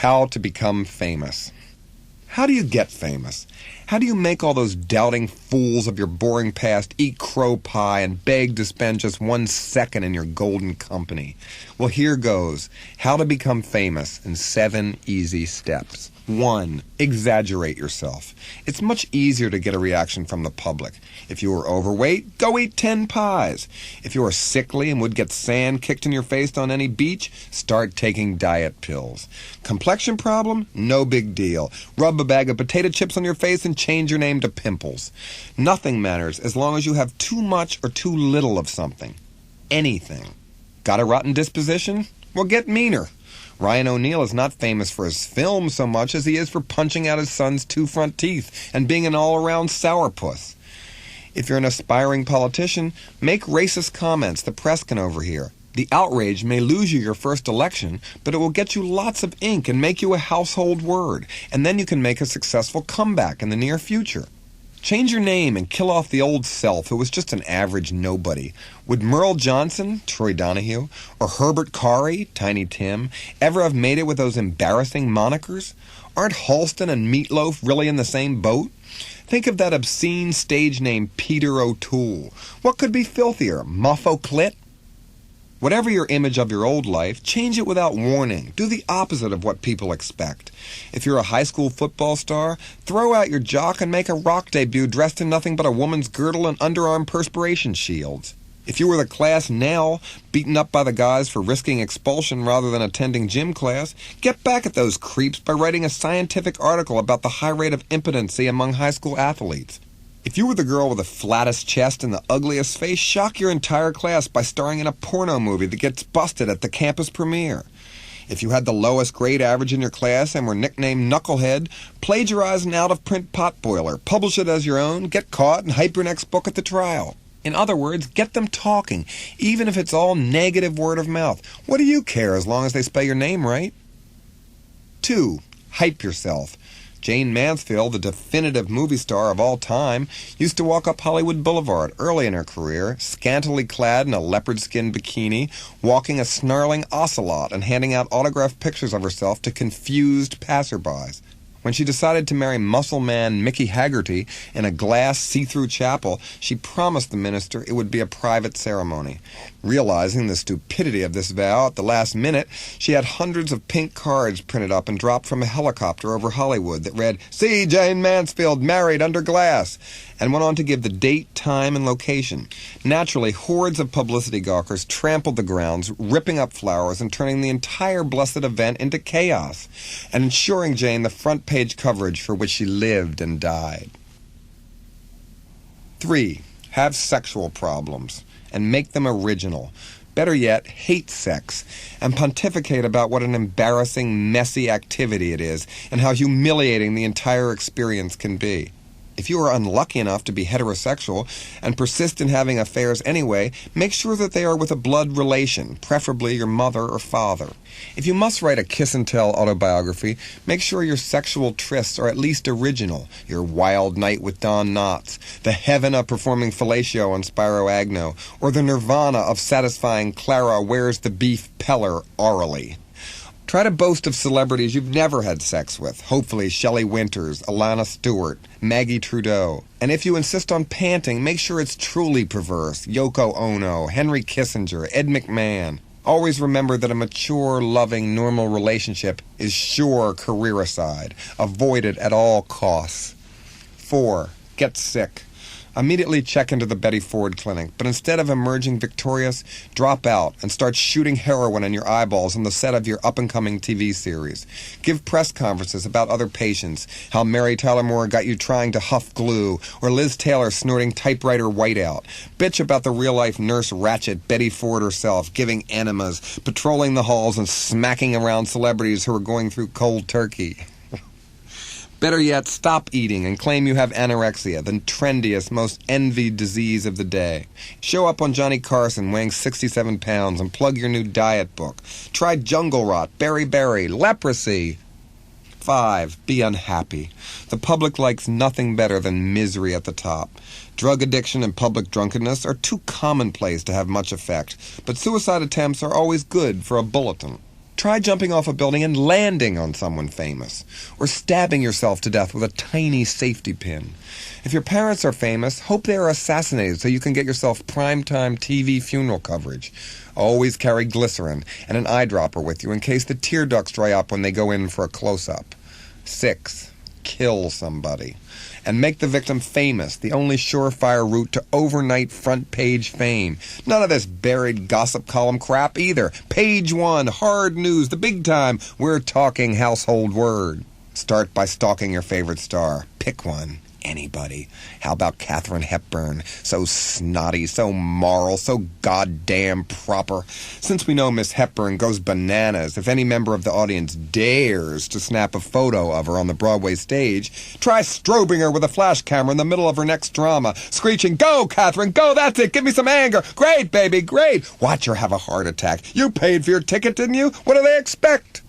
How to become famous. How do you get famous? How do you make all those doubting fools of your boring past eat crow pie and beg to spend just 1 second in your golden company? Well, here goes. How to become famous in 7 easy steps. 1. Exaggerate yourself. It's much easier to get a reaction from the public. If you are overweight, go eat 10 pies. If you are sickly and would get sand kicked in your face on any beach, start taking diet pills. Complexion problem? No big deal. Rub a bag of potato chips on your face and change your name to Pimples. Nothing matters as long as you have too much or too little of something. Anything. Got a rotten disposition? Well, get meaner. Ryan O'Neal is not famous for his film so much as he is for punching out his son's 2 front teeth and being an all-around sourpuss. If you're an aspiring politician, make racist comments the press can overhear. The outrage may lose you your first election, but it will get you lots of ink and make you a household word, and then you can make a successful comeback in the near future. Change your name and kill off the old self who was just an average nobody. Would Merle Johnson, Troy Donahue, or Herbert Carey, Tiny Tim, ever have made it with those embarrassing monikers? Aren't Halston and Meatloaf really in the same boat? Think of that obscene stage name Peter O'Toole. What could be filthier, Muffo Clit? Whatever your image of your old life, change it without warning. Do the opposite of what people expect. If you're a high school football star, throw out your jock and make a rock debut dressed in nothing but a woman's girdle and underarm perspiration shields. If you were the class Nell, beaten up by the guys for risking expulsion rather than attending gym class, get back at those creeps by writing a scientific article about the high rate of impotency among high school athletes. If you were the girl with the flattest chest and the ugliest face, shock your entire class by starring in a porno movie that gets busted at the campus premiere. If you had the lowest grade average in your class and were nicknamed Knucklehead, plagiarize an out-of-print potboiler, publish it as your own, get caught, and hype your next book at the trial. In other words, get them talking, even if it's all negative word of mouth. What do you care as long as they spell your name right? 2. Hype yourself. Jane Mansfield, the definitive movie star of all time, used to walk up Hollywood Boulevard early in her career, scantily clad in a leopard-skin bikini, walking a snarling ocelot and handing out autographed pictures of herself to confused passerbys. When she decided to marry muscle man Mickey Haggerty in a glass see-through chapel, she promised the minister it would be a private ceremony. Realizing the stupidity of this vow at the last minute, she had hundreds of pink cards printed up and dropped from a helicopter over Hollywood that read, "See Jane Mansfield married under glass," and went on to give the date, time, and location. Naturally, hordes of publicity gawkers trampled the grounds, ripping up flowers and turning the entire blessed event into chaos, and ensuring Jane the front page coverage for which she lived and died. 3. Have sexual problems, and make them original. Better yet, hate sex, and pontificate about what an embarrassing, messy activity it is, and how humiliating the entire experience can be. If you are unlucky enough to be heterosexual and persist in having affairs anyway, make sure that they are with a blood relation, preferably your mother or father. If you must write a kiss-and-tell autobiography, make sure your sexual trysts are at least original. Your wild night with Don Knotts, the heaven of performing fellatio on Spiro Agnew, or the nirvana of satisfying Clara Where's the Beef Peller orally. Try to boast of celebrities you've never had sex with. Hopefully Shelley Winters, Alana Stewart, Maggie Trudeau. And if you insist on panting, make sure it's truly perverse. Yoko Ono, Henry Kissinger, Ed McMahon. Always remember that a mature, loving, normal relationship is sure careericide. Avoid it at all costs. 4. Get sick. Immediately check into the Betty Ford Clinic, but instead of emerging victorious, drop out and start shooting heroin in your eyeballs on the set of your up-and-coming TV series. Give press conferences about other patients, how Mary Tyler Moore got you trying to huff glue, or Liz Taylor snorting typewriter whiteout. Bitch about the real-life nurse ratchet Betty Ford herself, giving enemas, patrolling the halls, and smacking around celebrities who are going through cold turkey. Better yet, stop eating and claim you have anorexia, the trendiest, most envied disease of the day. Show up on Johnny Carson weighing 67 pounds and plug your new diet book. Try jungle rot, beriberi, leprosy. 5. Be unhappy. The public likes nothing better than misery at the top. Drug addiction and public drunkenness are too commonplace to have much effect, but suicide attempts are always good for a bulletin. Try jumping off a building and landing on someone famous, or stabbing yourself to death with a tiny safety pin. If your parents are famous, hope they are assassinated so you can get yourself primetime TV funeral coverage. Always carry glycerin and an eyedropper with you in case the tear ducts dry up when they go in for a close-up. 6. Kill somebody. And make the victim famous, the only surefire route to overnight front-page fame. None of this buried gossip column crap either. Page 1, hard news, the big time. We're talking household word. Start by stalking your favorite star. Pick one. Anybody. How about Katharine Hepburn? So snotty, so moral, so goddamn proper. Since we know Miss Hepburn goes bananas if any member of the audience dares to snap a photo of her on the Broadway stage, try strobing her with a flash camera in the middle of her next drama, screeching, "Go, Katharine, go, that's it, give me some anger. Great, baby, great." Watch her have a heart attack. You paid for your ticket, didn't you? What do they expect?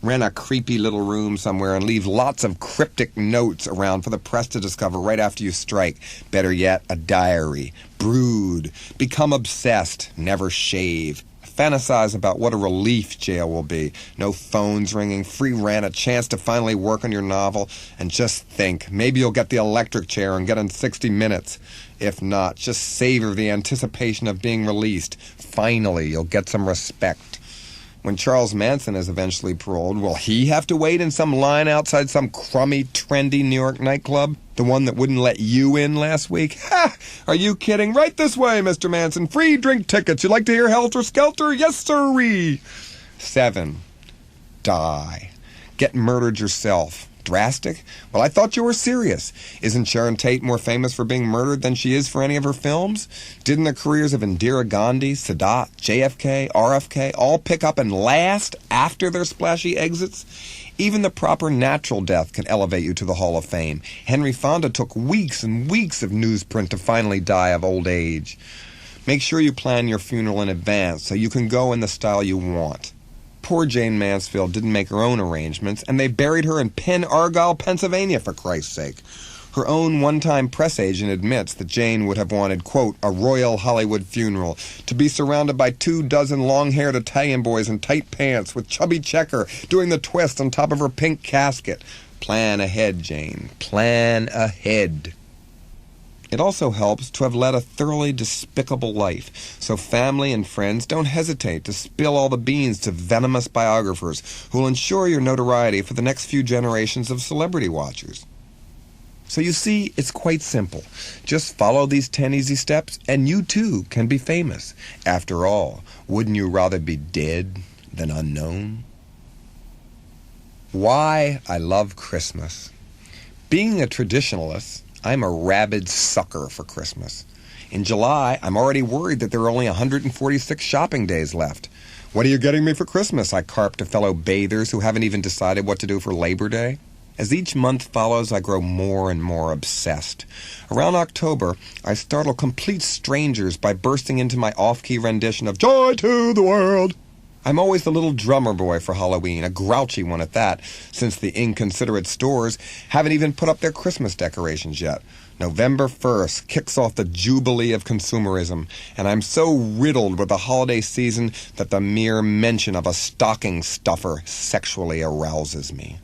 Rent a creepy little room somewhere and leave lots of cryptic notes around for the press to discover right after you strike. Better yet, a diary. Brood. Become obsessed. Never shave. Fantasize about what a relief jail will be. No phones ringing, free rent, a chance to finally work on your novel. And just think, maybe you'll get the electric chair and get in 60 minutes. If not, just savor the anticipation of being released. Finally, you'll get some respect. When Charles Manson is eventually paroled, will he have to wait in some line outside some crummy, trendy New York nightclub? The one that wouldn't let you in last week? Ha! Are you kidding? Right this way, Mr. Manson. Free drink tickets. You like to hear Helter Skelter? Yes, sirree. 7. Die. Get murdered yourself. Drastic? Well, I thought you were serious. Isn't Sharon Tate more famous for being murdered than she is for any of her films? Didn't the careers of Indira Gandhi, Sadat, JFK, RFK all pick up and last after their splashy exits? Even the proper natural death can elevate you to the Hall of Fame. Henry Fonda took weeks and weeks of newsprint to finally die of old age. Make sure you plan your funeral in advance so you can go in the style you want. Poor Jane Mansfield didn't make her own arrangements, and they buried her in Penn Argyle, Pennsylvania, for Christ's sake. Her own one-time press agent admits that Jane would have wanted, quote, a royal Hollywood funeral, to be surrounded by 24 long-haired Italian boys in tight pants with chubby checker doing the twist on top of her pink casket. Plan ahead, Jane. Plan ahead. It also helps to have led a thoroughly despicable life, so family and friends don't hesitate to spill all the beans to venomous biographers who will ensure your notoriety for the next few generations of celebrity watchers. So you see, it's quite simple. Just follow these 10 easy steps, and you too can be famous. After all, wouldn't you rather be dead than unknown? Why I love Christmas. Being a traditionalist, I'm a rabid sucker for Christmas. In July, I'm already worried that there are only 146 shopping days left. What are you getting me for Christmas? I carp to fellow bathers who haven't even decided what to do for Labor Day. As each month follows, I grow more and more obsessed. Around October, I startle complete strangers by bursting into my off-key rendition of Joy to the World. I'm always the little drummer boy for Halloween, a grouchy one at that, since the inconsiderate stores haven't even put up their Christmas decorations yet. November 1st kicks off the jubilee of consumerism, and I'm so riddled with the holiday season that the mere mention of a stocking stuffer sexually arouses me.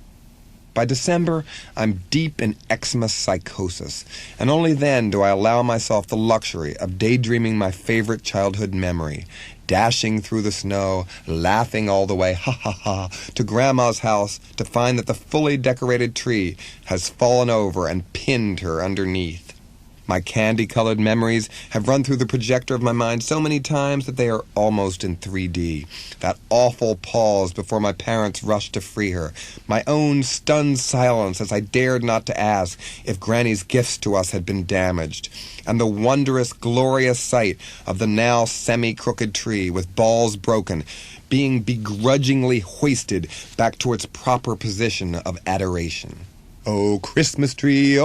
By December, I'm deep in Xmas psychosis, and only then do I allow myself the luxury of daydreaming my favorite childhood memory, dashing through the snow, laughing all the way, ha ha ha, to Grandma's house to find that the fully decorated tree has fallen over and pinned her underneath. My candy-colored memories have run through the projector of my mind so many times that they are almost in 3D. That awful pause before my parents rushed to free her. My own stunned silence as I dared not to ask if Granny's gifts to us had been damaged. And the wondrous, glorious sight of the now semi-crooked tree with balls broken, being begrudgingly hoisted back to its proper position of adoration. Oh, Christmas tree,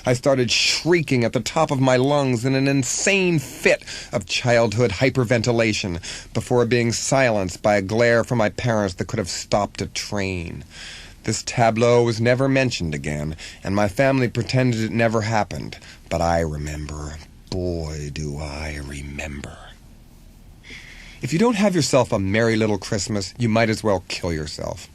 I started shrieking at the top of my lungs in an insane fit of childhood hyperventilation before being silenced by a glare from my parents that could have stopped a train. This tableau was never mentioned again, and my family pretended it never happened. But I remember. Boy, do I remember. If you don't have yourself a merry little Christmas, you might as well kill yourself.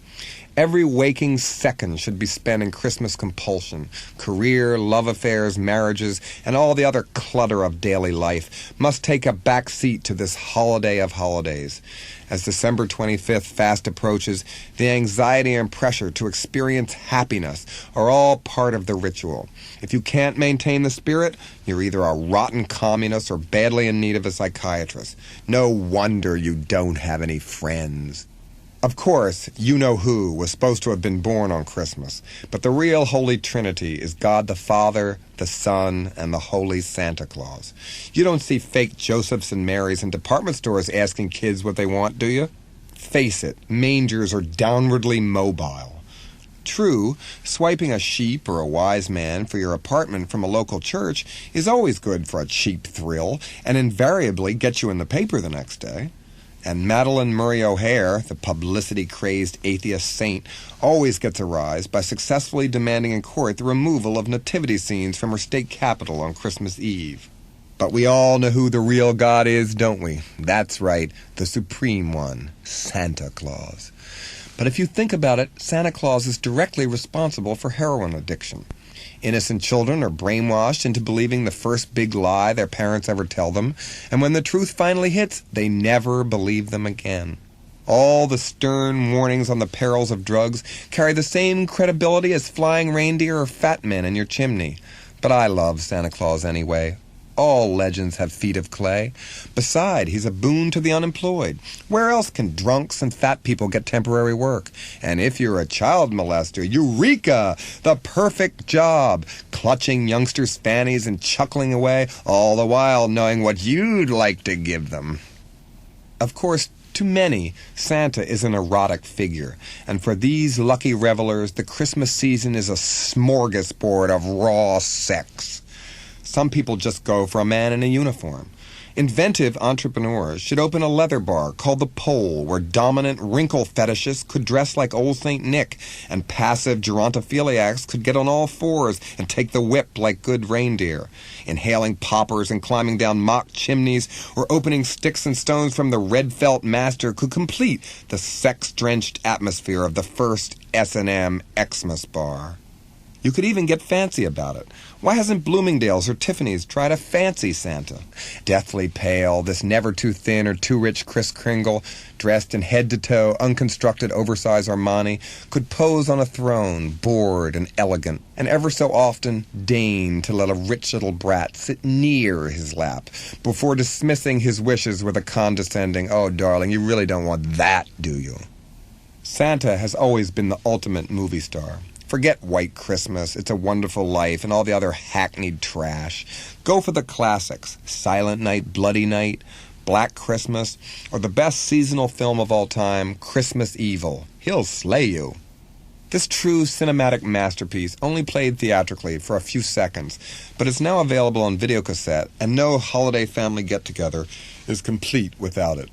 Every waking second should be spent in Christmas compulsion. Career, love affairs, marriages, and all the other clutter of daily life must take a back seat to this holiday of holidays. As December 25th fast approaches, the anxiety and pressure to experience happiness are all part of the ritual. If you can't maintain the spirit, you're either a rotten communist or badly in need of a psychiatrist. No wonder you don't have any friends. Of course, you-know-who was supposed to have been born on Christmas, but the real Holy Trinity is God the Father, the Son, and the Holy Santa Claus. You don't see fake Josephs and Marys in department stores asking kids what they want, do you? Face it, mangers are downwardly mobile. True, swiping a sheep or a wise man for your apartment from a local church is always good for a cheap thrill and invariably gets you in the paper the next day. And Madeline Murray O'Hare, the publicity-crazed atheist saint, always gets a rise by successfully demanding in court the removal of nativity scenes from her state capitol on Christmas Eve. But we all know who the real God is, don't we? That's right, the supreme one, Santa Claus. But if you think about it, Santa Claus is directly responsible for heroin addiction. Innocent children are brainwashed into believing the first big lie their parents ever tell them, and when the truth finally hits, they never believe them again. All the stern warnings on the perils of drugs carry the same credibility as flying reindeer or fat men in your chimney. But I love Santa Claus anyway. All legends have feet of clay. Besides, he's a boon to the unemployed. Where else can drunks and fat people get temporary work? And if you're a child molester, eureka! The perfect job! Clutching youngsters' fannies and chuckling away, all the while knowing what you'd like to give them. Of course, to many, Santa is an erotic figure, and for these lucky revelers, the Christmas season is a smorgasbord of raw sex. Some people just go for a man in a uniform. Inventive entrepreneurs should open a leather bar called The Pole, where dominant wrinkle fetishists could dress like old St. Nick, and passive gerontophiliacs could get on all fours and take the whip like good reindeer. Inhaling poppers and climbing down mock chimneys or opening sticks and stones from the red felt master could complete the sex-drenched atmosphere of the first S&M Xmas bar. You could even get fancy about it. Why hasn't Bloomingdale's or Tiffany's tried a fancy Santa? Deathly pale, this never too thin or too rich Kris Kringle, dressed in head-to-toe, unconstructed oversized Armani, could pose on a throne, bored and elegant, and ever so often deign to let a rich little brat sit near his lap before dismissing his wishes with a condescending, "Oh, darling, you really don't want that, do you?" Santa has always been the ultimate movie star. Forget White Christmas, It's a Wonderful Life, and all the other hackneyed trash. Go for the classics, Silent Night, Bloody Night, Black Christmas, or the best seasonal film of all time, Christmas Evil. He'll slay you. This true cinematic masterpiece only played theatrically for a few seconds, but it's now available on videocassette, and no holiday family get-together is complete without it.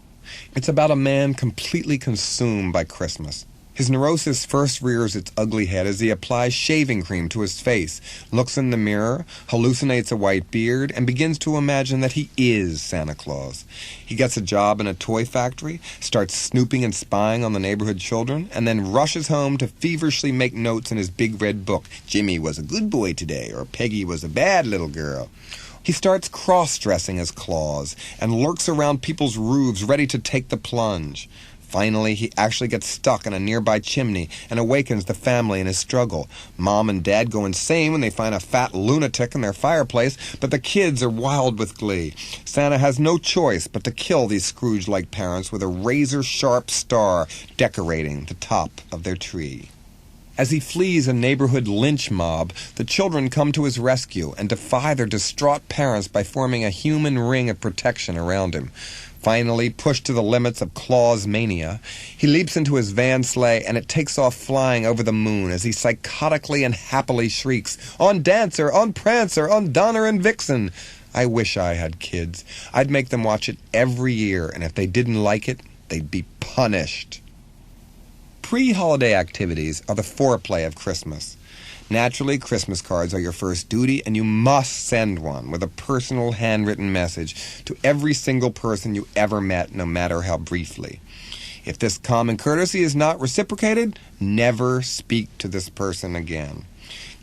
It's about a man completely consumed by Christmas. His neurosis first rears its ugly head as he applies shaving cream to his face, looks in the mirror, hallucinates a white beard, and begins to imagine that he is Santa Claus. He gets a job in a toy factory, starts snooping and spying on the neighborhood children, and then rushes home to feverishly make notes in his big red book. Jimmy was a good boy today, or Peggy was a bad little girl. He starts cross-dressing as Claus and lurks around people's roofs ready to take the plunge. Finally, he actually gets stuck in a nearby chimney and awakens the family in his struggle. Mom and Dad go insane when they find a fat lunatic in their fireplace, but the kids are wild with glee. Santa has no choice but to kill these Scrooge-like parents with a razor-sharp star decorating the top of their tree. As he flees a neighborhood lynch mob, the children come to his rescue and defy their distraught parents by forming a human ring of protection around him. Finally, pushed to the limits of Claus mania, he leaps into his van sleigh and it takes off flying over the moon as he psychotically and happily shrieks, "On Dancer! On Prancer! On Donner and Vixen!" I wish I had kids. I'd make them watch it every year, and if they didn't like it, they'd be punished. Pre-holiday activities are the foreplay of Christmas. Naturally, Christmas cards are your first duty, and you must send one with a personal handwritten message to every single person you ever met, no matter how briefly. If this common courtesy is not reciprocated, never speak to this person again.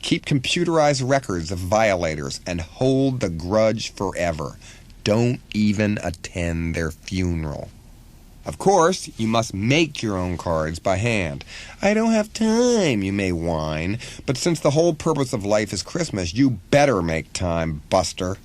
Keep computerized records of violators and hold the grudge forever. Don't even attend their funeral. Of course, you must make your own cards by hand. I don't have time, you may whine, but since the whole purpose of life is Christmas, you better make time, buster.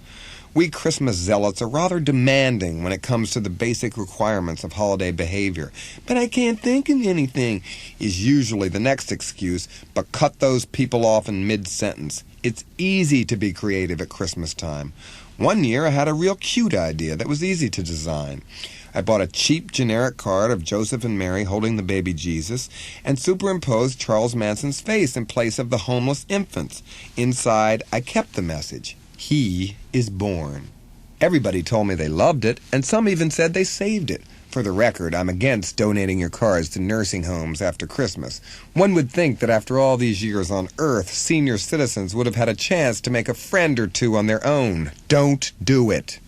We Christmas zealots are rather demanding when it comes to the basic requirements of holiday behavior. But I can't think of anything, is usually the next excuse, but cut those people off in mid-sentence. It's easy to be creative at Christmas time. One year I had a real cute idea that was easy to design. I bought a cheap generic card of Joseph and Mary holding the baby Jesus and superimposed Charles Manson's face in place of the homeless infants. Inside, I kept the message. He is born. Everybody told me they loved it, and some even said they saved it. For the record, I'm against donating your cards to nursing homes after Christmas. One would think that after all these years on Earth, senior citizens would have had a chance to make a friend or two on their own. Don't do it.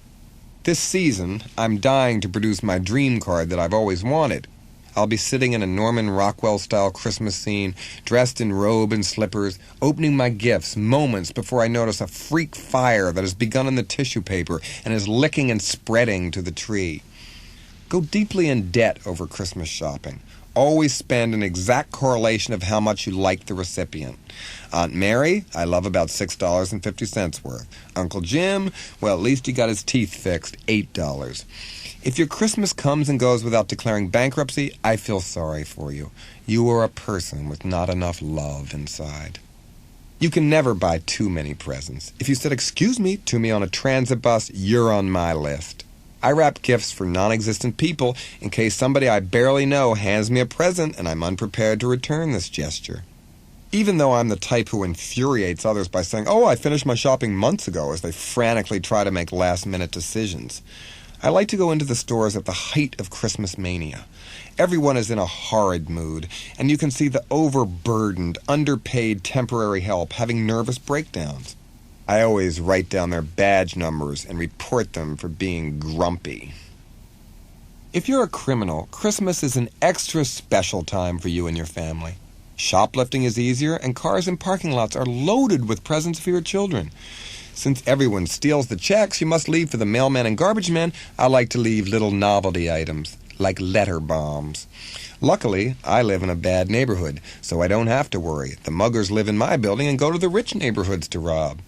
This season, I'm dying to produce my dream card that I've always wanted. I'll be sitting in a Norman Rockwell-style Christmas scene, dressed in robe and slippers, opening my gifts moments before I notice a freak fire that has begun in the tissue paper and is licking and spreading to the tree. Go deeply in debt over Christmas shopping. Always spend an exact correlation of how much you like the recipient. Aunt Mary, I love about $6.50 worth. Uncle Jim, well, at least he got his teeth fixed, $8. If your Christmas comes and goes without declaring bankruptcy, I feel sorry for you. You are a person with not enough love inside. You can never buy too many presents. If you said, "Excuse me," to me on a transit bus, you're on my list. I wrap gifts for non-existent people in case somebody I barely know hands me a present and I'm unprepared to return this gesture. Even though I'm the type who infuriates others by saying, "Oh, I finished my shopping months ago," as they frantically try to make last-minute decisions. I like to go into the stores at the height of Christmas mania. Everyone is in a horrid mood, and you can see the overburdened, underpaid temporary help having nervous breakdowns. I always write down their badge numbers and report them for being grumpy. If you're a criminal, Christmas is an extra special time for you and your family. Shoplifting is easier, and cars in parking lots are loaded with presents for your children. Since everyone steals the checks you must leave for the mailman and garbage men, I like to leave little novelty items, like letter bombs. Luckily, I live in a bad neighborhood, so I don't have to worry. The muggers live in my building and go to the rich neighborhoods to rob.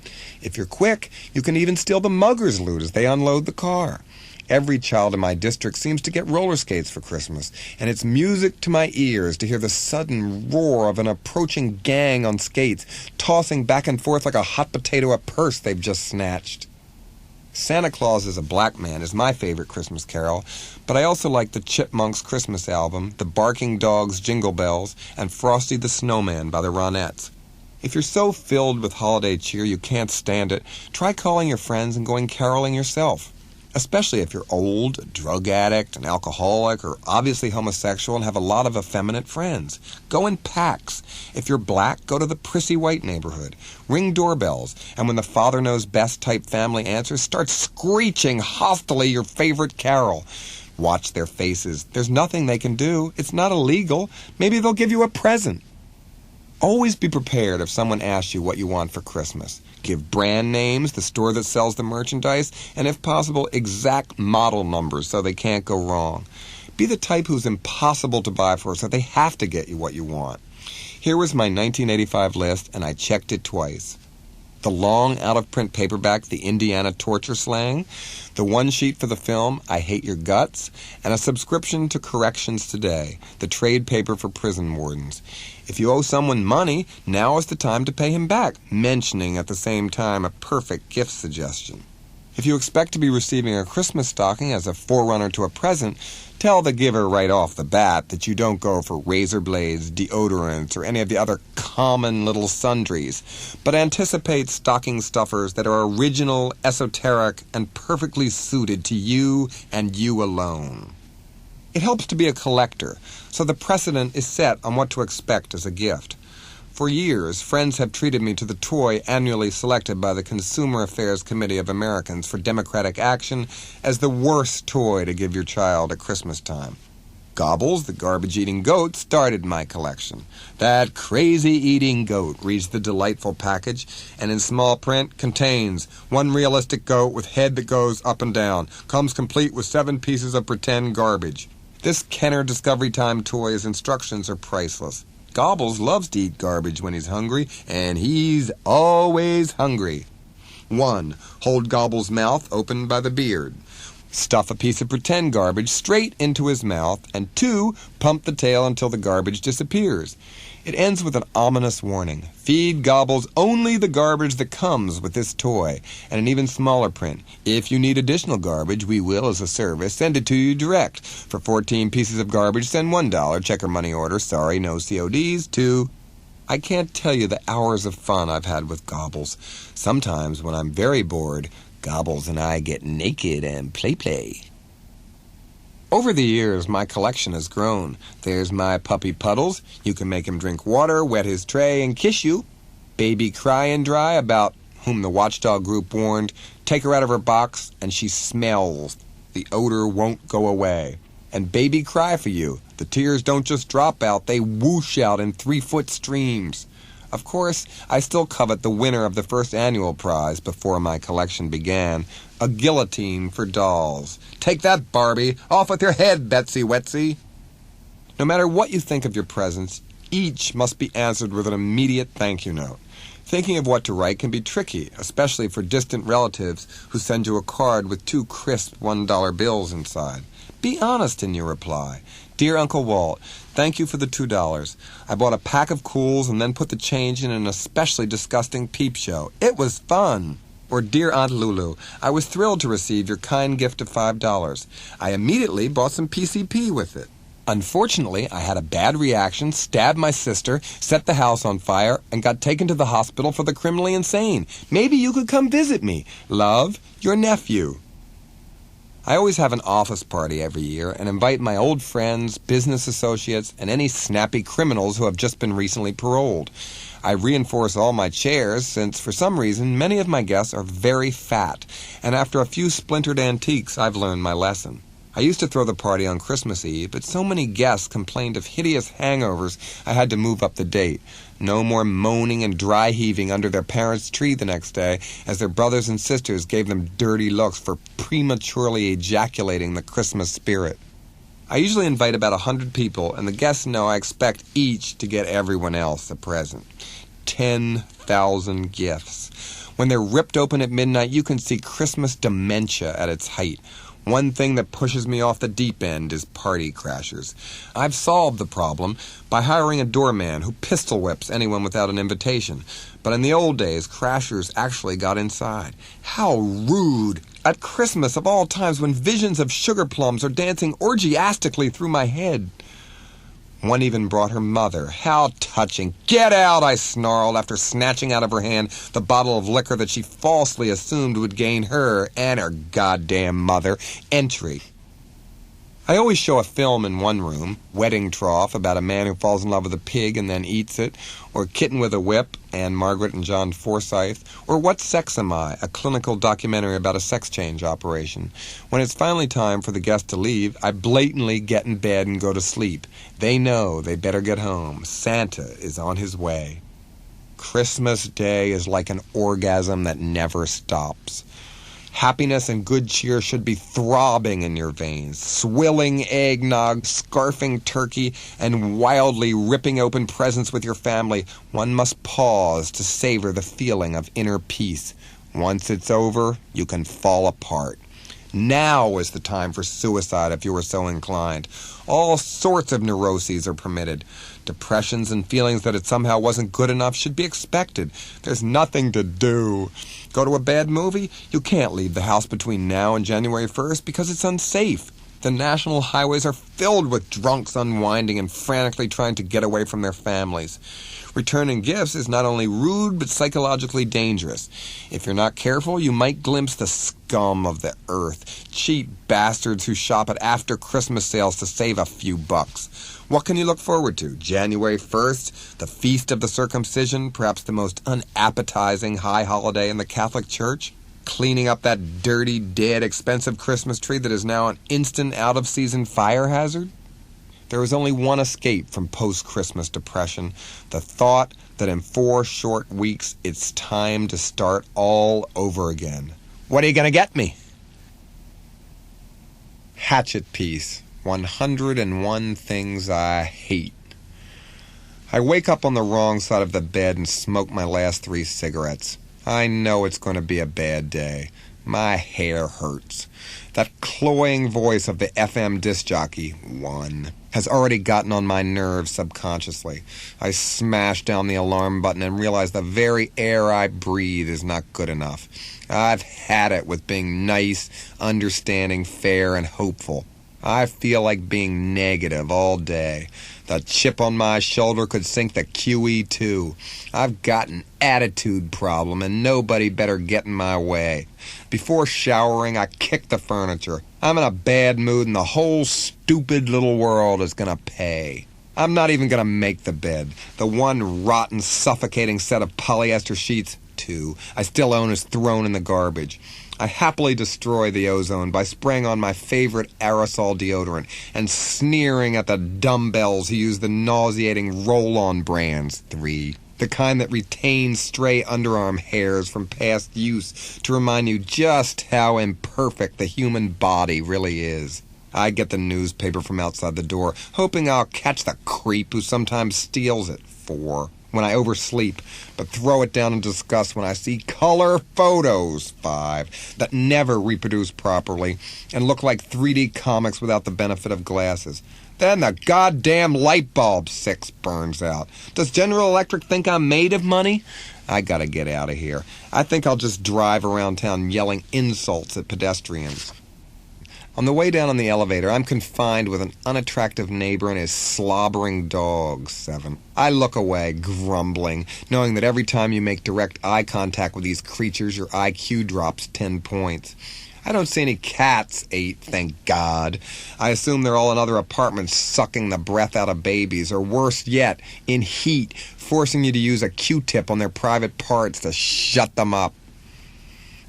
If you're quick, you can even steal the muggers' loot as they unload the car. Every child in my district seems to get roller skates for Christmas, and it's music to my ears to hear the sudden roar of an approaching gang on skates, tossing back and forth like a hot potato a purse they've just snatched. Santa Claus is a Black Man is my favorite Christmas carol, but I also like the Chipmunks Christmas album, the Barking Dogs Jingle Bells, and Frosty the Snowman by the Ronettes. If you're so filled with holiday cheer you can't stand it, try calling your friends and going caroling yourself. Especially if you're old, a drug addict, an alcoholic, or obviously homosexual and have a lot of effeminate friends. Go in packs. If you're black, go to the prissy white neighborhood. Ring doorbells, and when the father knows best type family answers, start screeching hostily your favorite carol. Watch their faces. There's nothing they can do. It's not illegal. Maybe they'll give you a present. Always be prepared if someone asks you what you want for Christmas. Give brand names, the store that sells the merchandise, and if possible, exact model numbers so they can't go wrong. Be the type who's impossible to buy for so they have to get you what you want. Here was my 1985 list, and I checked it twice. The long out-of-print paperback, The Indiana Torture Slang, the one sheet for the film, I Hate Your Guts, and a subscription to Corrections Today, the trade paper for prison wardens. If you owe someone money, now is the time to pay him back, mentioning at the same time a perfect gift suggestion. If you expect to be receiving a Christmas stocking as a forerunner to a present, tell the giver right off the bat that you don't go for razor blades, deodorants, or any of the other common little sundries, but anticipate stocking stuffers that are original, esoteric, and perfectly suited to you and you alone. It helps to be a collector, so the precedent is set on what to expect as a gift. For years, friends have treated me to the toy annually selected by the Consumer Affairs Committee of Americans for Democratic Action as the worst toy to give your child at Christmas time. Gobbles, the garbage-eating goat, started my collection. That crazy-eating goat reads the delightful package, and in small print contains one realistic goat with head that goes up and down, comes complete with 7 pieces of pretend garbage. This Kenner Discovery Time toy's instructions are priceless. Gobbles loves to eat garbage when he's hungry, and he's always hungry. 1. Hold Gobbles' mouth open by the beard. Stuff a piece of pretend garbage straight into his mouth, and 2. Pump the tail until the garbage disappears. It ends with an ominous warning. Feed Gobbles only the garbage that comes with this toy, and an even smaller print. If you need additional garbage, we will, as a service, send it to you direct. For 14 pieces of garbage, send $1. Check or money order. Sorry, no CODs. 2. I can't tell you the hours of fun I've had with Gobbles. Sometimes, when I'm very bored, Gobbles and I get naked and play. Over the years, my collection has grown. There's my puppy Puddles. You can make him drink water, wet his tray, and kiss you. Baby Cry and Dry, about whom the watchdog group warned, take her out of her box and she smells. The odor won't go away. And Baby Cry for You. The tears don't just drop out, they whoosh out in 3-foot streams. Of course, I still covet the winner of the first annual prize before my collection began, a guillotine for dolls. Take that, Barbie! Off with your head, Betsy Wetsy! No matter what you think of your presents, each must be answered with an immediate thank you note. Thinking of what to write can be tricky, especially for distant relatives who send you a card with 2 crisp $1 bills inside. Be honest in your reply. Dear Uncle Walt, thank you for the $2. I bought a pack of Cools and then put the change in an especially disgusting peep show. It was fun. Or Dear Aunt Lulu, I was thrilled to receive your kind gift of $5. I immediately bought some PCP with it. Unfortunately, I had a bad reaction, stabbed my sister, set the house on fire, and got taken to the hospital for the criminally insane. Maybe you could come visit me. Love, your nephew. I always have an office party every year and invite my old friends, business associates, and any snappy criminals who have just been recently paroled. I reinforce all my chairs since, for some reason, many of my guests are very fat, and after a few splintered antiques, I've learned my lesson. I used to throw the party on Christmas Eve, but so many guests complained of hideous hangovers I had to move up the date. No more moaning and dry heaving under their parents' tree the next day as their brothers and sisters gave them dirty looks for prematurely ejaculating the Christmas spirit. I usually invite about 100 people, and the guests know I expect each to get everyone else a present. 10,000 gifts. When they're ripped open at midnight, you can see Christmas dementia at its height. One thing that pushes me off the deep end is party crashers. I've solved the problem by hiring a doorman who pistol whips anyone without an invitation. But in the old days, crashers actually got inside. How rude! At Christmas, of all times, when visions of sugar plums are dancing orgiastically through my head. One even brought her mother. How touching. Get out, I snarled after snatching out of her hand the bottle of liquor that she falsely assumed would gain her and her goddamn mother entry. I always show a film in one room, Wedding Trough, about a man who falls in love with a pig and then eats it, or Kitten with a Whip, Anne Margaret and John Forsythe, or What Sex Am I, a clinical documentary about a sex change operation. When it's finally time for the guest to leave, I blatantly get in bed and go to sleep. They know they better get home. Santa is on his way. Christmas Day is like an orgasm that never stops. Happiness and good cheer should be throbbing in your veins, swilling eggnog, scarfing turkey, and wildly ripping open presents with your family. One must pause to savor the feeling of inner peace. Once it's over, you can fall apart. Now is the time for suicide if you are so inclined. All sorts of neuroses are permitted. Depressions and feelings that it somehow wasn't good enough should be expected. There's nothing to do. Go to a bad movie? You can't leave the house between now and January 1st because it's unsafe. The national highways are filled with drunks unwinding and frantically trying to get away from their families. Returning gifts is not only rude but psychologically dangerous. If you're not careful, you might glimpse the scum of the earth, cheap bastards who shop at after-Christmas sales to save a few bucks. What can you look forward to? January 1st, the Feast of the Circumcision, perhaps the most unappetizing high holiday in the Catholic Church? Cleaning up that dirty, dead, expensive Christmas tree that is now an instant out-of-season fire hazard? There is only one escape from post-Christmas depression, the thought that in 4 short weeks it's time to start all over again. What are you going to get me? Hatchet piece. 101 things I hate. I wake up on the wrong side of the bed and smoke my last 3 cigarettes. I know it's going to be a bad day. My hair hurts. That cloying voice of the FM disc jockey, one, has already gotten on my nerves subconsciously. I smash down the alarm button and realize the very air I breathe is not good enough. I've had it with being nice, understanding, fair, and hopeful. I feel like being negative all day. The chip on my shoulder could sink the QE too. I've got an attitude problem and nobody better get in my way. Before showering, I kick the furniture. I'm in a bad mood and the whole stupid little world is gonna pay. I'm not even gonna make the bed. The one rotten, suffocating set of polyester sheets, 2, I still own is thrown in the garbage. I happily destroy the ozone by spraying on my favorite aerosol deodorant and sneering at the dumbbells who use the nauseating roll-on brands, 3. The kind that retains stray underarm hairs from past use to remind you just how imperfect the human body really is. I get the newspaper from outside the door, hoping I'll catch the creep who sometimes steals it, 4. When I oversleep, but throw it down in disgust when I see color photos, 5, that never reproduce properly and look like 3D comics without the benefit of glasses. Then the goddamn light bulb, 6, burns out. Does General Electric think I'm made of money? I gotta get out of here. I think I'll just drive around town yelling insults at pedestrians. On the way down on the elevator, I'm confined with an unattractive neighbor and his slobbering dog, 7. I look away, grumbling, knowing that every time you make direct eye contact with these creatures, your IQ drops 10 points. I don't see any cats, 8, thank God. I assume they're all in other apartments sucking the breath out of babies, or worse yet, in heat, forcing you to use a Q-tip on their private parts to shut them up.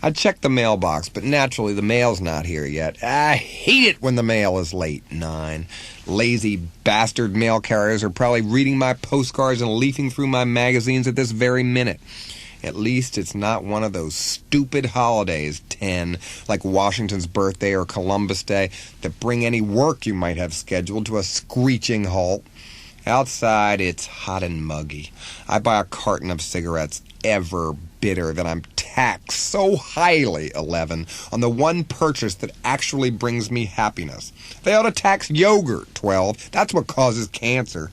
I checked the mailbox, but naturally the mail's not here yet. I hate it when the mail is late, 9. Lazy bastard mail carriers are probably reading my postcards and leafing through my magazines at this very minute. At least it's not one of those stupid holidays, 10, like Washington's birthday or Columbus Day, that bring any work you might have scheduled to a screeching halt. Outside, it's hot and muggy. I buy a carton of cigarettes, ever bitter that I'm taxed so highly, 11, on the one purchase that actually brings me happiness. They ought to tax yogurt, 12. That's what causes cancer.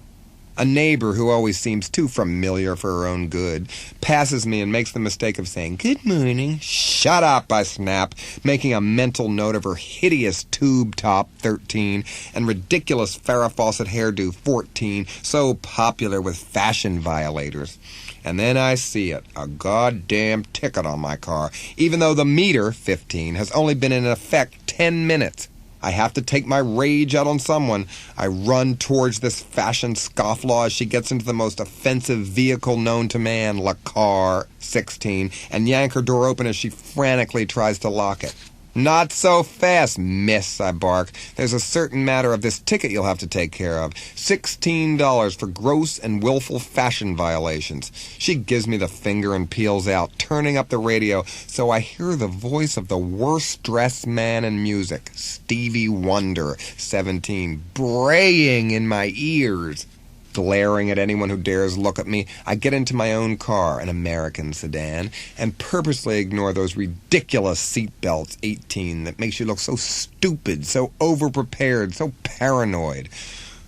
A neighbor who always seems too familiar for her own good passes me and makes the mistake of saying, "Good morning." "Shut up," I snap, making a mental note of her hideous tube top, 13, and ridiculous Farrah Fawcett hairdo, 14, so popular with fashion violators. And then I see it, a goddamn ticket on my car, even though the meter, 15, has only been in effect 10 minutes. I have to take my rage out on someone. I run towards this fashion scofflaw as she gets into the most offensive vehicle known to man, la car, 16, and yank her door open as she frantically tries to lock it. "Not so fast, miss," I bark. "There's a certain matter of this ticket you'll have to take care of. $16 for gross and willful fashion violations." She gives me the finger and peels out, turning up the radio so I hear the voice of the worst dressed man in music, Stevie Wonder, 17, braying in my ears. Glaring at anyone who dares look at me, I get into my own car, an American sedan, and purposely ignore those ridiculous seatbelts, 18, that makes you look so stupid, so overprepared, so paranoid.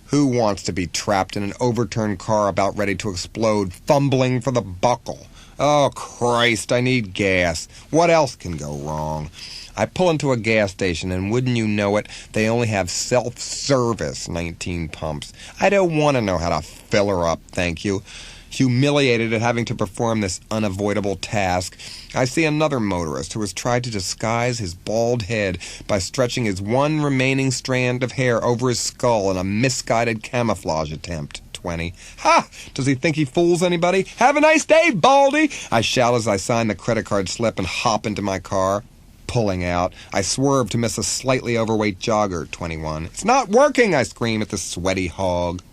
Who wants to be trapped in an overturned car about ready to explode, fumbling for the buckle? Oh, Christ, I need gas. What else can go wrong? I pull into a gas station, and wouldn't you know it, they only have self-service 19 pumps. I don't want to know how to fill her up, thank you. Humiliated at having to perform this unavoidable task, I see another motorist who has tried to disguise his bald head by stretching his one remaining strand of hair over his skull in a misguided camouflage attempt. 20. Ha! Does he think he fools anybody? Have a nice day, Baldy! I shout as I sign the credit card slip and hop into my car. Pulling out, I swerve to miss a slightly overweight jogger. 21. It's not working, I scream at the sweaty hog.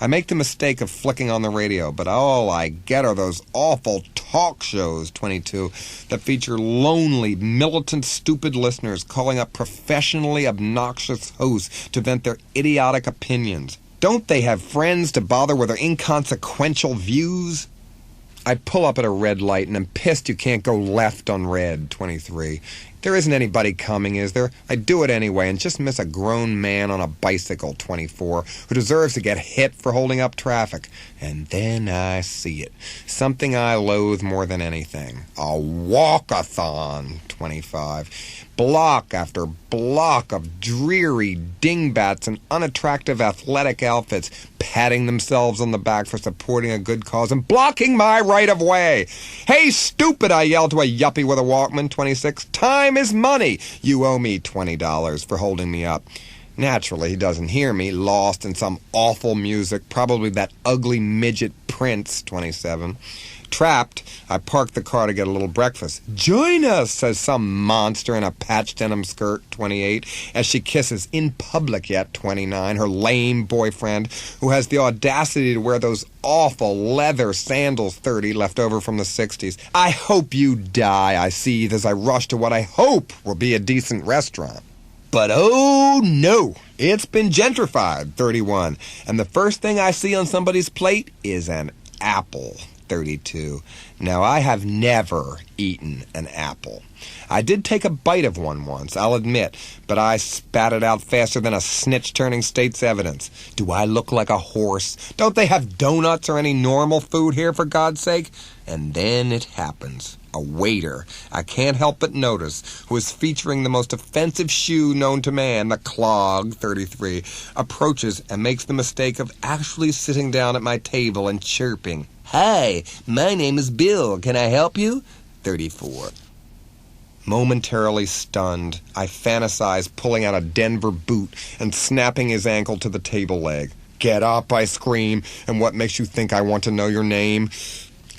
I make the mistake of flicking on the radio, but all I get are those awful talk shows, 22, that feature lonely, militant, stupid listeners calling up professionally obnoxious hosts to vent their idiotic opinions. Don't they have friends to bother with their inconsequential views? I pull up at a red light and am pissed you can't go left on red, 23. There isn't anybody coming, is there? I do it anyway and just miss a grown man on a bicycle, 24, who deserves to get hit for holding up traffic. And then I see it. Something I loathe more than anything. A walk-a-thon, 25. Block after block of dreary dingbats in unattractive athletic outfits, patting themselves on the back for supporting a good cause and blocking my right of way. Hey, stupid, I yell to a yuppie with a Walkman, 26. Time is money. You owe me $20 for holding me up. Naturally, he doesn't hear me, lost in some awful music, probably that ugly midget Prince, 27. Trapped, I park the car to get a little breakfast. Join us, says some monster in a patched denim skirt, 28, as she kisses in public yet, 29, her lame boyfriend, who has the audacity to wear those awful leather sandals, 30, left over from the 60s. I hope you die, I seethe as I rush to what I hope will be a decent restaurant. But oh no, it's been gentrified, 31, and the first thing I see on somebody's plate is an apple, 32. Now, I have never eaten an apple. I did take a bite of one once, I'll admit, but I spat it out faster than a snitch turning state's evidence. Do I look like a horse? Don't they have donuts or any normal food here, for God's sake? And then it happens. A waiter, I can't help but notice, who is featuring the most offensive shoe known to man, the clog, 33, approaches and makes the mistake of actually sitting down at my table and chirping. Hi, my name is Bill. Can I help you? 34. Momentarily stunned, I fantasize pulling out a Denver boot and snapping his ankle to the table leg. Get up, I scream, and what makes you think I want to know your name?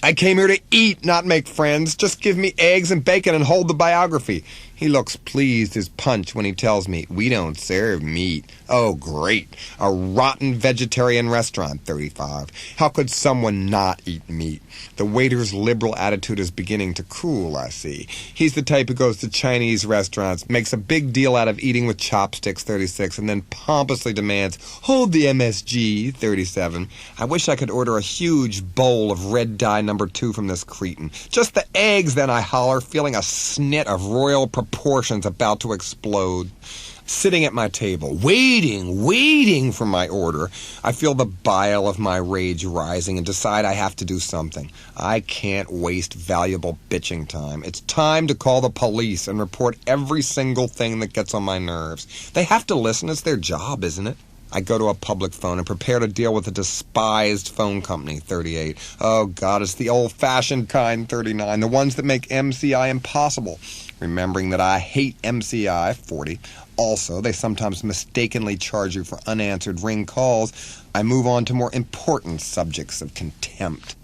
I came here to eat, not make friends. Just give me eggs and bacon and hold the biography. He looks pleased as punch when he tells me, we don't serve meat. Oh, great. A rotten vegetarian restaurant, 35. How could someone not eat meat? The waiter's liberal attitude is beginning to cool, I see. He's the type who goes to Chinese restaurants, makes a big deal out of eating with chopsticks, 36, and then pompously demands, hold the MSG, 37. I wish I could order a huge bowl of red dye number 2 from this cretin. Just the eggs, then I holler, feeling a snit of royal proportions about to explode. Sitting at my table, waiting for my order, I feel the bile of my rage rising and decide I have to do something. I can't waste valuable bitching time. It's time to call the police and report every single thing that gets on my nerves. They have to listen. It's their job, isn't it? I go to a public phone and prepare to deal with a despised phone company, 38. Oh, God, it's the old-fashioned kind, 39, the ones that make MCI impossible. Remembering that I hate MCI, 40. Also, they sometimes mistakenly charge you for unanswered ring calls. I move on to more important subjects of contempt.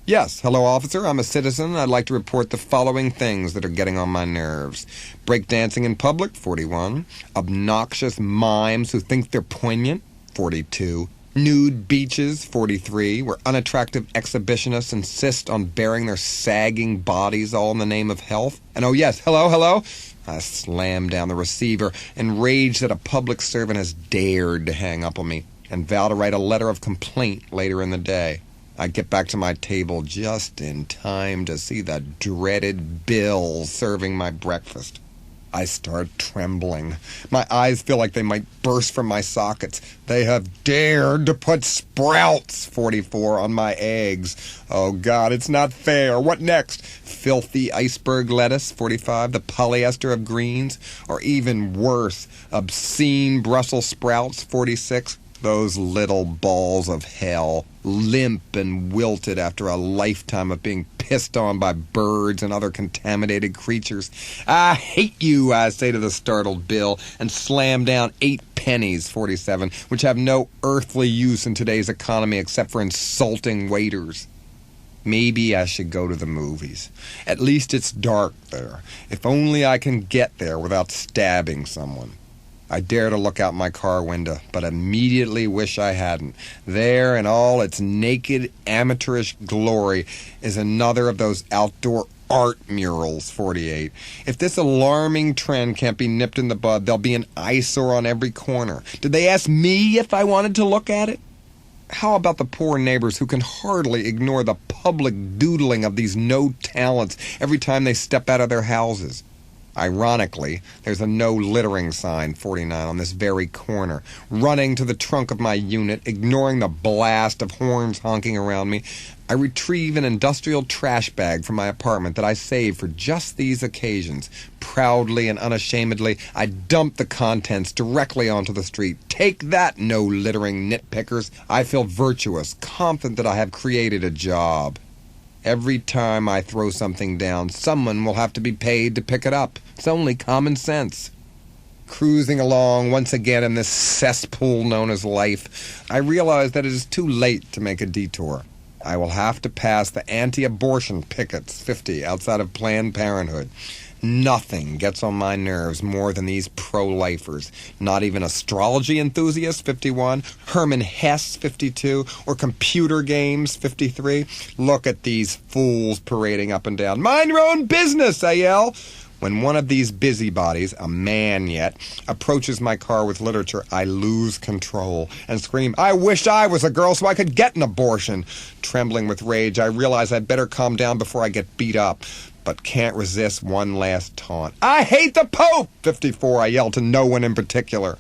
Yes, hello, officer. I'm a citizen. I'd like to report the following things that are getting on my nerves. Breakdancing in public, 41. Obnoxious mimes who think they're poignant, 42. Nude beaches, 43, where unattractive exhibitionists insist on baring their sagging bodies all in the name of health. And oh yes, hello? I slam down the receiver, enraged that a public servant has dared to hang up on me, and vow to write a letter of complaint later in the day. I get back to my table just in time to see the dreaded Bill serving my breakfast. I start trembling. My eyes feel like they might burst from my sockets. They have dared to put Sprouts 44 on my eggs. Oh, God, it's not fair. What next? Filthy iceberg lettuce 45, the polyester of greens? Or even worse, obscene Brussels sprouts 46? Those little balls of hell, limp and wilted after a lifetime of being pissed on by birds and other contaminated creatures. I hate you, I say to the startled Bill, and slam down 8 pennies, 47, which have no earthly use in today's economy except for insulting waiters. Maybe I should go to the movies. At least it's dark there. If only I can get there without stabbing someone. I dare to look out my car window, but immediately wish I hadn't. There, in all its naked, amateurish glory, is another of those outdoor art murals, 48. If this alarming trend can't be nipped in the bud, there'll be an eyesore on every corner. Did they ask me if I wanted to look at it? How about the poor neighbors who can hardly ignore the public doodling of these no-talents every time they step out of their houses? Ironically, there's a no littering sign, 49, on this very corner. Running to the trunk of my unit, ignoring the blast of horns honking around me, I retrieve an industrial trash bag from my apartment that I saved for just these occasions. Proudly and unashamedly, I dump the contents directly onto the street. Take that, no littering nitpickers. I feel virtuous, confident that I have created a job. Every time I throw something down, someone will have to be paid to pick it up. It's only common sense. Cruising along once again in this cesspool known as life, I realize that it is too late to make a detour. I will have to pass the anti-abortion pickets, 50, outside of Planned Parenthood. Nothing gets on my nerves more than these pro-lifers. Not even astrology enthusiasts, 51, Herman Hesse, 52, or computer games, 53. Look at these fools parading up and down. Mind your own business, I yell. When one of these busybodies, a man yet, approaches my car with literature, I lose control and scream, I wish I was a girl so I could get an abortion. Trembling with rage, I realize I'd better calm down before I get beat up, but can't resist one last taunt. I hate the Pope! 54, I yell to no one in particular.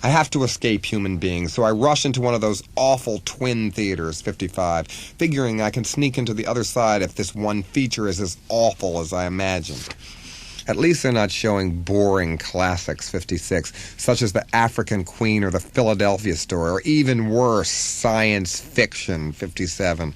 I have to escape human beings, so I rush into one of those awful twin theaters, 55, figuring I can sneak into the other side if this one feature is as awful as I imagined. At least they're not showing boring classics, 56, such as The African Queen or The Philadelphia Story, or even worse, science fiction, 57.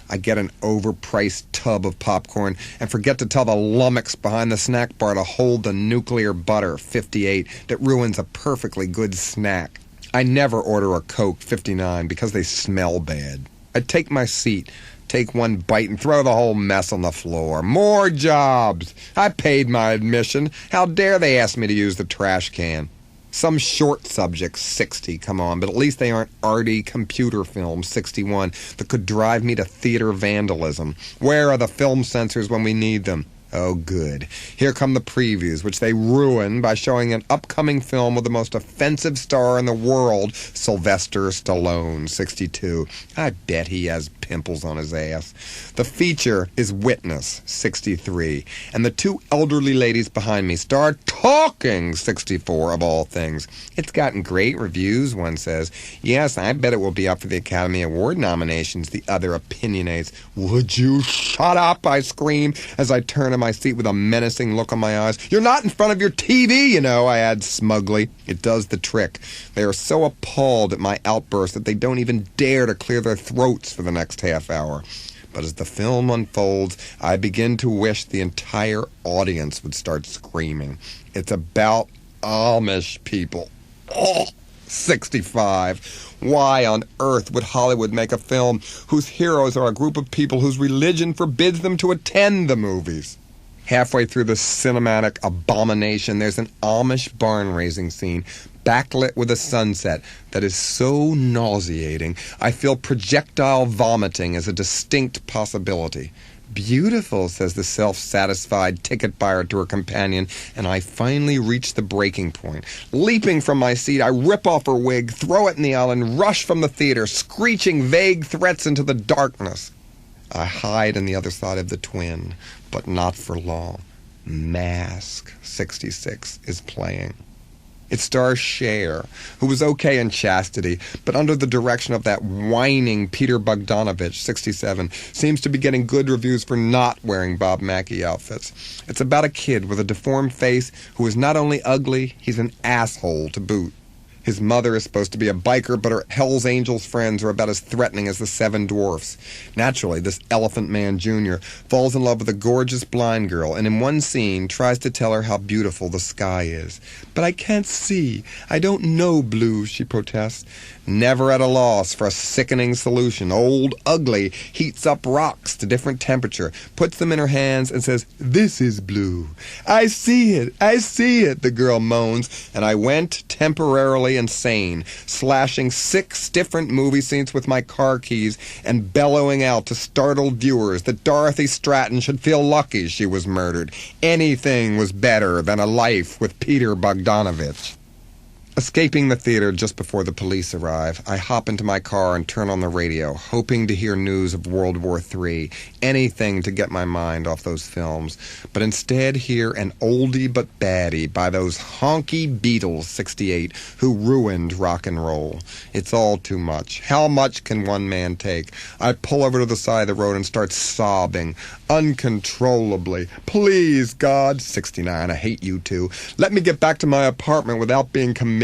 I get an overpriced tub of popcorn and forget to tell the lummox behind the snack bar to hold the nuclear butter, 58, that ruins a perfectly good snack. I never order a Coke, 59, because they smell bad. I take my seat, take one bite, and throw the whole mess on the floor. More jobs! I paid my admission. How dare they ask me to use the trash can? Some short subjects, 60, come on, but at least they aren't arty computer films, 61, that could drive me to theater vandalism. Where are the film censors when we need them? Oh, good. Here come the previews, which they ruin by showing an upcoming film with the most offensive star in the world, Sylvester Stallone, 62. I bet he has pimples on his ass. The feature is Witness, 63. And the two elderly ladies behind me start talking, 64, of all things. It's gotten great reviews, one says. Yes, I bet it will be up for the Academy Award nominations, the other opinionates. Would you shut up, I scream, as I turn in my seat with a menacing look on my eyes. You're not in front of your TV, you know, I add smugly. It does the trick. They are so appalled at my outburst that they don't even dare to clear their throats for the next half hour. But as the film unfolds, I begin to wish the entire audience would start screaming. It's about Amish people. Oh, 65. Why on earth would Hollywood make a film whose heroes are a group of people whose religion forbids them to attend the movies? Halfway through the cinematic abomination, there's an Amish barn-raising scene, backlit with a sunset, that is so nauseating, I feel projectile vomiting as a distinct possibility. Beautiful, says the self-satisfied ticket buyer to her companion, and I finally reach the breaking point. Leaping from my seat, I rip off her wig, throw it in the aisle, and rush from the theater, screeching vague threats into the darkness. I hide on the other side of the twin, but not for long. Mask, 66, is playing. It stars Cher, who was okay in Chastity, but under the direction of that whining Peter Bogdanovich, 67, seems to be getting good reviews for not wearing Bob Mackie outfits. It's about a kid with a deformed face who is not only ugly, he's an asshole to boot. His mother is supposed to be a biker, but her Hell's Angels friends are about as threatening as the Seven Dwarfs. Naturally, this Elephant Man Jr. falls in love with a gorgeous blind girl, and in one scene tries to tell her how beautiful the sky is. "But I can't see. I don't know blue," she protests. Never at a loss for a sickening solution, Old Ugly heats up rocks to different temperature, puts them in her hands, and says, "This is blue." I see it, the girl moans, and I went temporarily insane, slashing 6 different movie scenes with my car keys and bellowing out to startled viewers that Dorothy Stratton should feel lucky she was murdered. Anything was better than a life with Peter Bogdanovich. Escaping the theater just before the police arrive, I hop into my car and turn on the radio, hoping to hear news of World War III, anything to get my mind off those films, but instead hear an oldie but baddie by those honky Beatles, 68, who ruined rock and roll. It's all too much. How much can one man take? I pull over to the side of the road and start sobbing, uncontrollably. "Please, God," 69, I hate you too, "let me get back to my apartment without being committed."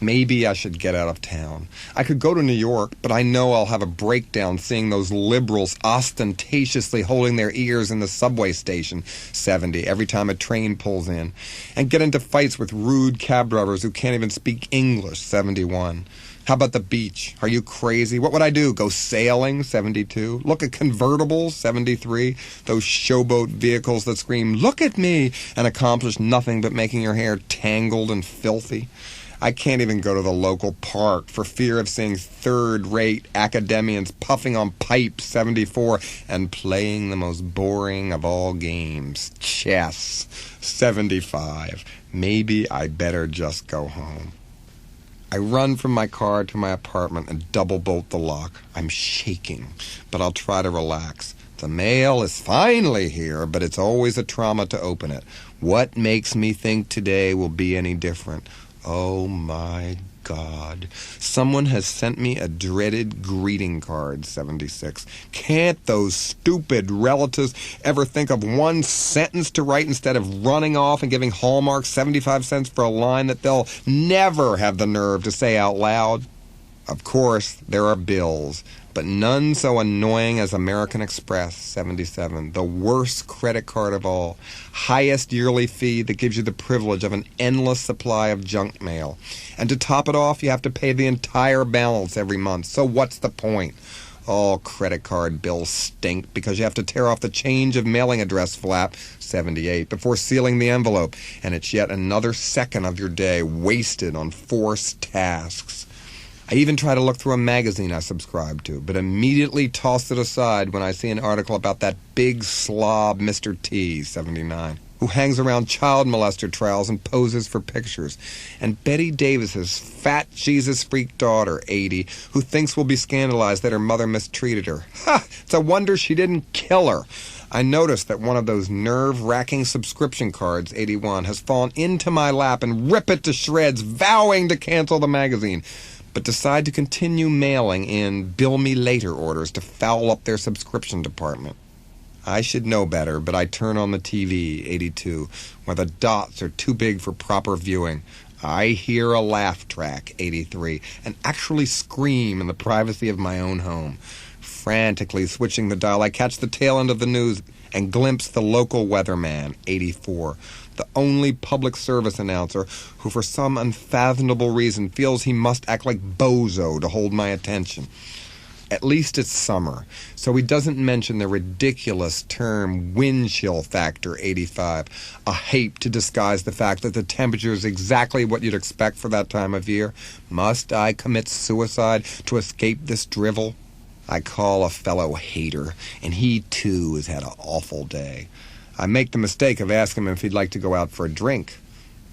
Maybe I should get out of town. I could go to New York, but I know I'll have a breakdown seeing those liberals ostentatiously holding their ears in the subway station, 70, every time a train pulls in, and get into fights with rude cab drivers who can't even speak English, 71. How about the beach? Are you crazy? What would I do? Go sailing? 72. Look at convertibles? 73. Those showboat vehicles that scream, "Look at me!" and accomplish nothing but making your hair tangled and filthy. I can't even go to the local park for fear of seeing third-rate academians puffing on pipes, 74, and playing the most boring of all games, chess, 75. Maybe I better just go home. I run from my car to my apartment and double-bolt the lock. I'm shaking, but I'll try to relax. The mail is finally here, but it's always a trauma to open it. What makes me think today will be any different? Oh my God. Someone has sent me a dreaded greeting card, 76. Can't those stupid relatives ever think of one sentence to write instead of running off and giving Hallmark 75 cents for a line that they'll never have the nerve to say out loud? Of course, there are bills, but none so annoying as American Express, 77, the worst credit card of all. Highest yearly fee that gives you the privilege of an endless supply of junk mail. And to top it off, you have to pay the entire balance every month. So what's the point? All credit card bills stink because you have to tear off the change of mailing address flap, 78, before sealing the envelope. And it's yet another second of your day wasted on forced tasks. I even try to look through a magazine I subscribe to, but immediately toss it aside when I see an article about that big slob Mr. T, 79, who hangs around child molester trials and poses for pictures, and Betty Davis's fat Jesus-freak daughter, 80, who thinks we'll be scandalized that her mother mistreated her. Ha! It's a wonder she didn't kill her. I noticed that one of those nerve-wracking subscription cards, 81, has fallen into my lap and rip it to shreds, vowing to cancel the magazine, but decide to continue mailing in bill me later orders to foul up their subscription department. I should know better, but I turn on the TV, 82, where the dots are too big for proper viewing. I hear a laugh track, 83, and actually scream in the privacy of my own home. Frantically switching the dial, I catch the tail end of the news and glimpse the local weatherman, 84, the only public service announcer who for some unfathomable reason feels he must act like Bozo to hold my attention. At least it's summer, so he doesn't mention the ridiculous term wind chill factor, 85, a hape to disguise the fact that the temperature is exactly what you'd expect for that time of year. Must I commit suicide to escape this drivel? I call a fellow hater, and he too has had an awful day. I make the mistake of asking him if he'd like to go out for a drink.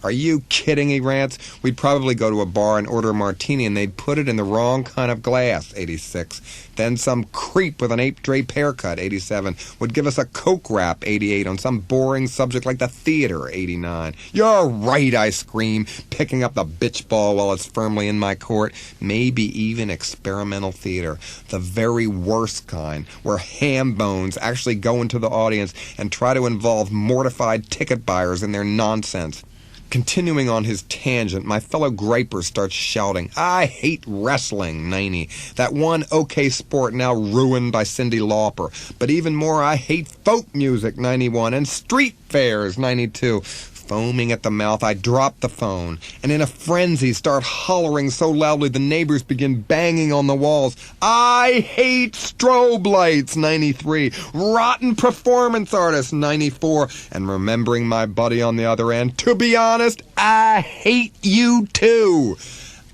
Are you kidding, he rants. We'd probably go to a bar and order a martini and they'd put it in the wrong kind of glass, 86. Then some creep with an ape-drape haircut, 87, would give us a Coke rap, 88, on some boring subject like the theater, 89. You're right, I scream, picking up the bitch ball while it's firmly in my court. Maybe even experimental theater, the very worst kind, where ham bones actually go into the audience and try to involve mortified ticket buyers in their nonsense. Continuing on his tangent, my fellow griper starts shouting, I hate wrestling, 90. That one okay sport now ruined by Cyndi Lauper. But even more, I hate folk music, 91, and street fairs, 92. Foaming at the mouth, I drop the phone, and in a frenzy start hollering so loudly the neighbors begin banging on the walls. I hate strobe lights, 93. Rotten performance artists, 94. And remembering my buddy on the other end, to be honest, I hate you too.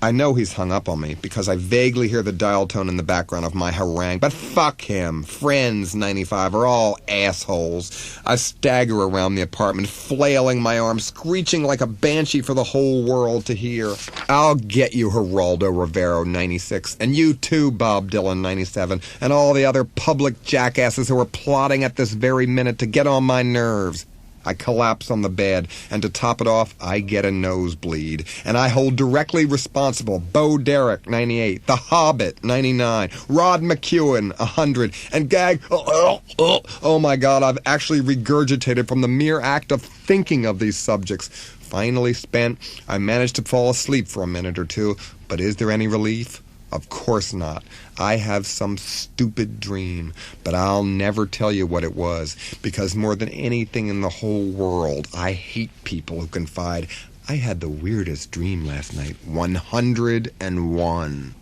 I know he's hung up on me because I vaguely hear the dial tone in the background of my harangue, but fuck him. Friends, 95, are all assholes. I stagger around the apartment, flailing my arms, screeching like a banshee for the whole world to hear. I'll get you, Geraldo Rivero, 96, and you too, Bob Dylan, 97, and all the other public jackasses who are plotting at this very minute to get on my nerves. I collapse on the bed, and to top it off, I get a nosebleed. And I hold directly responsible Bo Derek, 98, The Hobbit, 99, Rod McEwen, 100, and gag, oh my God, I've actually regurgitated from the mere act of thinking of these subjects. Finally spent, I managed to fall asleep for a minute or two, but is there any relief? Of course not. I have some stupid dream, but I'll never tell you what it was, because more than anything in the whole world, I hate people who confide. I had the weirdest dream last night. 101.